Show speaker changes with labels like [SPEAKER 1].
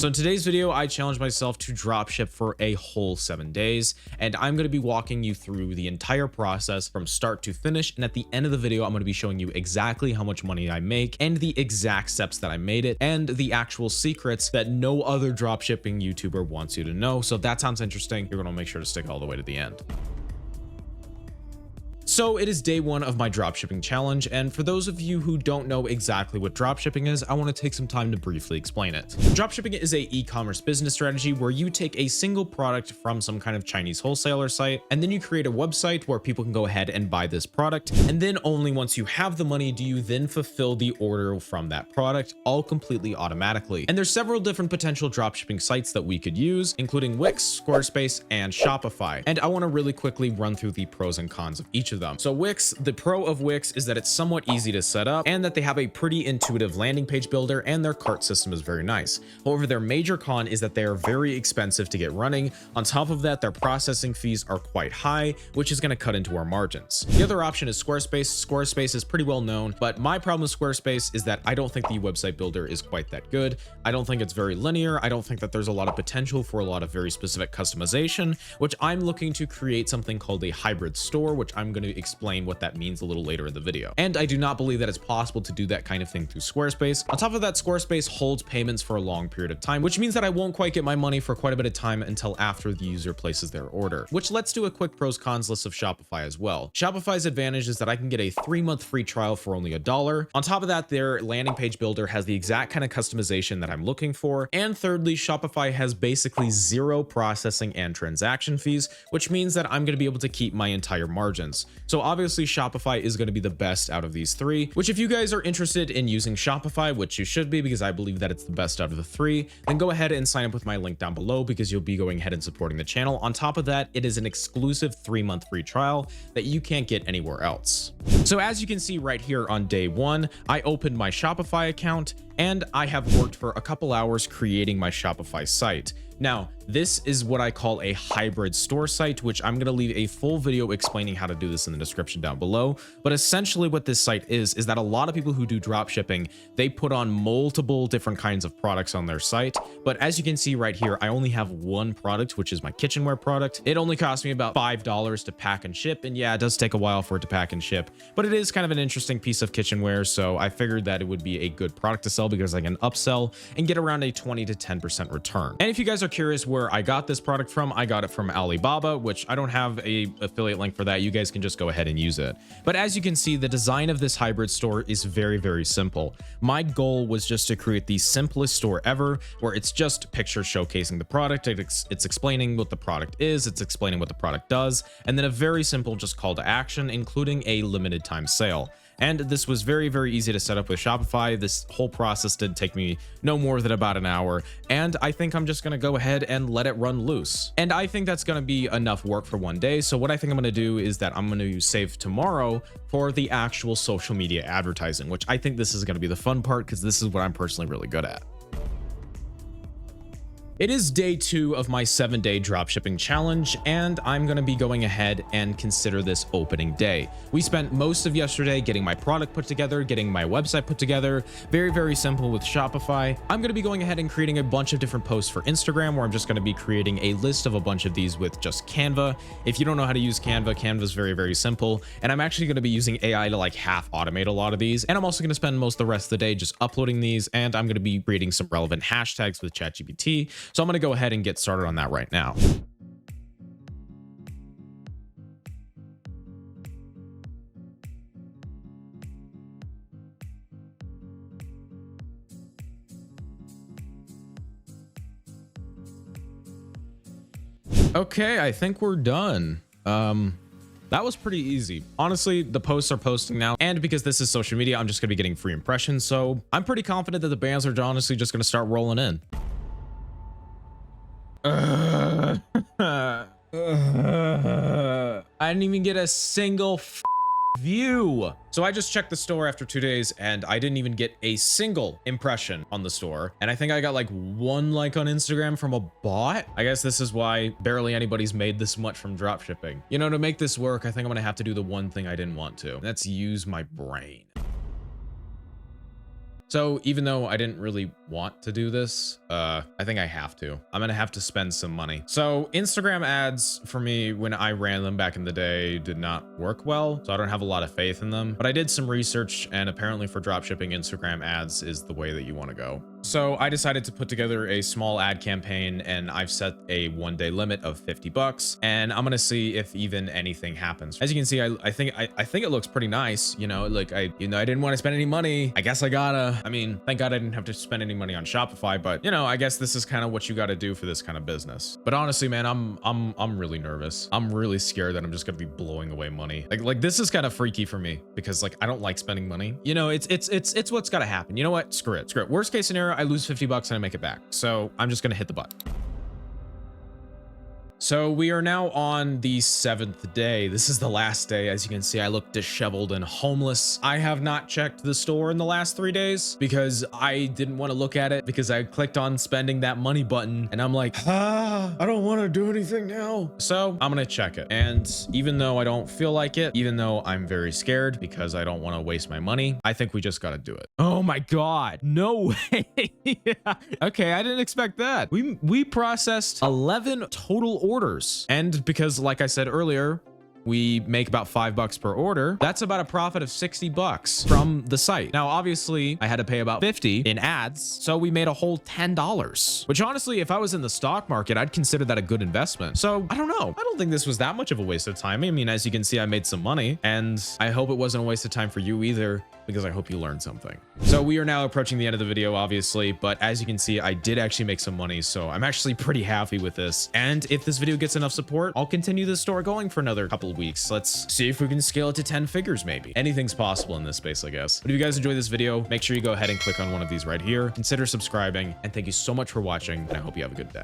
[SPEAKER 1] So in today's video, I challenged myself to dropship for a whole 7 days, and I'm going to be walking you through the entire process from start to finish. And at the end of the video, I'm going to be showing you exactly how much money I make and the exact steps that I made it and the actual secrets that no other dropshipping YouTuber wants you to know. So if that sounds interesting, you're going to make sure to stick all the way to the end. So it is day one of my dropshipping challenge, and for those of you who don't know exactly what dropshipping is, I want to take some time to briefly explain it. Dropshipping is a e-commerce business strategy where you take a single product from some kind of Chinese wholesaler site, and then you create a website where people can go ahead and buy this product, and then only once you have the money do you then fulfill the order from that product, all completely automatically. And there's several different potential dropshipping sites that we could use, including Wix, Squarespace, and Shopify. And I want to really quickly run through the pros and cons of each of them. So Wix, the pro of Wix is that it's somewhat easy to set up and that they have a pretty intuitive landing page builder and their cart system is very nice. However, their major con is that they are very expensive to get running. On top of that, their processing fees are quite high, which is going to cut into our margins. The other option is Squarespace. Squarespace is pretty well known, but my problem with Squarespace is that I don't think the website builder is quite that good. I don't think it's very linear. I don't think that there's a lot of potential for a lot of very specific customization, which I'm looking to create something called a hybrid store, which I'm going to explain what that means a little later in the video. And I do not believe that it's possible to do that kind of thing through Squarespace. On top of that, Squarespace holds payments for a long period of time, which means that I won't quite get my money for quite a bit of time until after the user places their order. Which let's do a quick pros cons list of Shopify as well. Shopify's advantage is that I can get a 3-month free trial for only $1. On top of that, their landing page builder has the exact kind of customization that I'm looking for. And thirdly, Shopify has basically zero processing and transaction fees, which means that I'm going to be able to keep my entire margins. So obviously Shopify is going to be the best out of these three, which if you guys are interested in using Shopify, which you should be because I believe that it's the best out of the three, then go ahead and sign up with my link down below because you'll be going ahead and supporting the channel. On top of that, it is an exclusive 3-month free trial that you can't get anywhere else. So as you can see right here on day one, I opened my Shopify account and I have worked for a couple hours creating my Shopify site. Now, this is what I call a hybrid store site, which I'm going to leave a full video explaining how to do this in the description down below. But essentially what this site is that a lot of people who do drop shipping, they put on multiple different kinds of products on their site. But as you can see right here, I only have one product, which is my kitchenware product. It only cost me about $5 to pack and ship. And yeah, it does take a while for it to pack and ship, but it is kind of an interesting piece of kitchenware. So I figured that it would be a good product to sell because I can upsell and get around a 20 to 10% return. And if you guys are curious where I got this product from, I got it from Alibaba, which I don't have a affiliate link for that. You guys can just go ahead and use it. But as you can see, the design of this hybrid store is very, very simple. My goal was just to create the simplest store ever, where it's just pictures showcasing the product. It's explaining what the product is, it's explaining what the product does, and then a very simple just call to action, including a limited time sale. And this was very, very easy to set up with Shopify. This whole process did take me no more than about an hour. And I think I'm just going to go ahead and let it run loose. And I think that's going to be enough work for one day. So what I think I'm going to do is that I'm going to save tomorrow for the actual social media advertising, which I think this is going to be the fun part because this is what I'm personally really good at. It is day 2 of my 7-day dropshipping challenge, and I'm going to be going ahead and consider this opening day. We spent most of yesterday getting my product put together, getting my website put together. Very, very simple with Shopify. I'm going to be going ahead and creating a bunch of different posts for Instagram, where I'm just going to be creating a list of a bunch of these with just Canva. If you don't know how to use Canva, Canva is very, very simple. And I'm actually going to be using AI to like half automate a lot of these. And I'm also going to spend most of the rest of the day just uploading these. And I'm going to be creating some relevant hashtags with ChatGPT. So I'm going to go ahead and get started on that right now. Okay, I think we're done. That was pretty easy. Honestly, the posts are posting now, and because this is social media, I'm just gonna be getting free impressions. So I'm pretty confident that the bands are honestly just gonna start rolling in. I didn't even get a single view. So I just checked the store after 2 days and I didn't even get a single impression on the store. And I think I got like 1 like on Instagram from a bot. I guess this is why barely anybody's made this much from dropshipping. You know, to make this work, I think I'm gonna have to do the one thing I didn't want to. That's use my brain. So even though I didn't really want to do this, I think I have to. I'm gonna have to spend some money. So Instagram ads for me, when I ran them back in the day, did not work well. So I don't have a lot of faith in them, but I did some research, and apparently for dropshipping, Instagram ads is the way that you want to go. So I decided to put together a small ad campaign, and I've set a 1-day limit of $50, and I'm gonna see if even anything happens. As you can see, I think it looks pretty nice. You know, like I didn't want to spend any money. I guess I gotta. I mean, thank God I didn't have to spend any money on Shopify, but you know, I guess this is kind of what you got to do for this kind of business. But honestly, man, I'm really nervous. I'm really scared that I'm just gonna be blowing away money. Like this is kind of freaky for me because like I don't like spending money. You know, it's what's gotta happen. You know what? Screw it. Worst case scenario, I lose $50 and I make it back. So I'm just gonna hit the button. So we are now on the 7th day. This is the last day. As you can see, I look disheveled and homeless. I have not checked the store in the last 3 days because I didn't want to look at it because I clicked on spending that money button and I'm like, I don't want to do anything now. So I'm going to check it. And even though I don't feel like it, even though I'm very scared because I don't want to waste my money, I think we just got to do it. Oh my God. No way. Yeah. Okay. I didn't expect that. We processed 11 total orders. And because like I said earlier, we make about $5 per order. That's about a profit of $60 from the site. Now, obviously I had to pay about $50 in ads. So we made a whole $10, which honestly, if I was in the stock market, I'd consider that a good investment. So I don't know. I don't think this was that much of a waste of time. I mean, as you can see, I made some money and I hope it wasn't a waste of time for you either, because I hope you learned something. So we are now approaching the end of the video, obviously, but as you can see, I did actually make some money. So I'm actually pretty happy with this. And if this video gets enough support, I'll continue this store going for another couple of weeks. Let's see if we can scale it to 10 figures, maybe. Anything's possible in this space, I guess. But if you guys enjoyed this video, make sure you go ahead and click on one of these right here. Consider subscribing, and thank you so much for watching, and I hope you have a good day.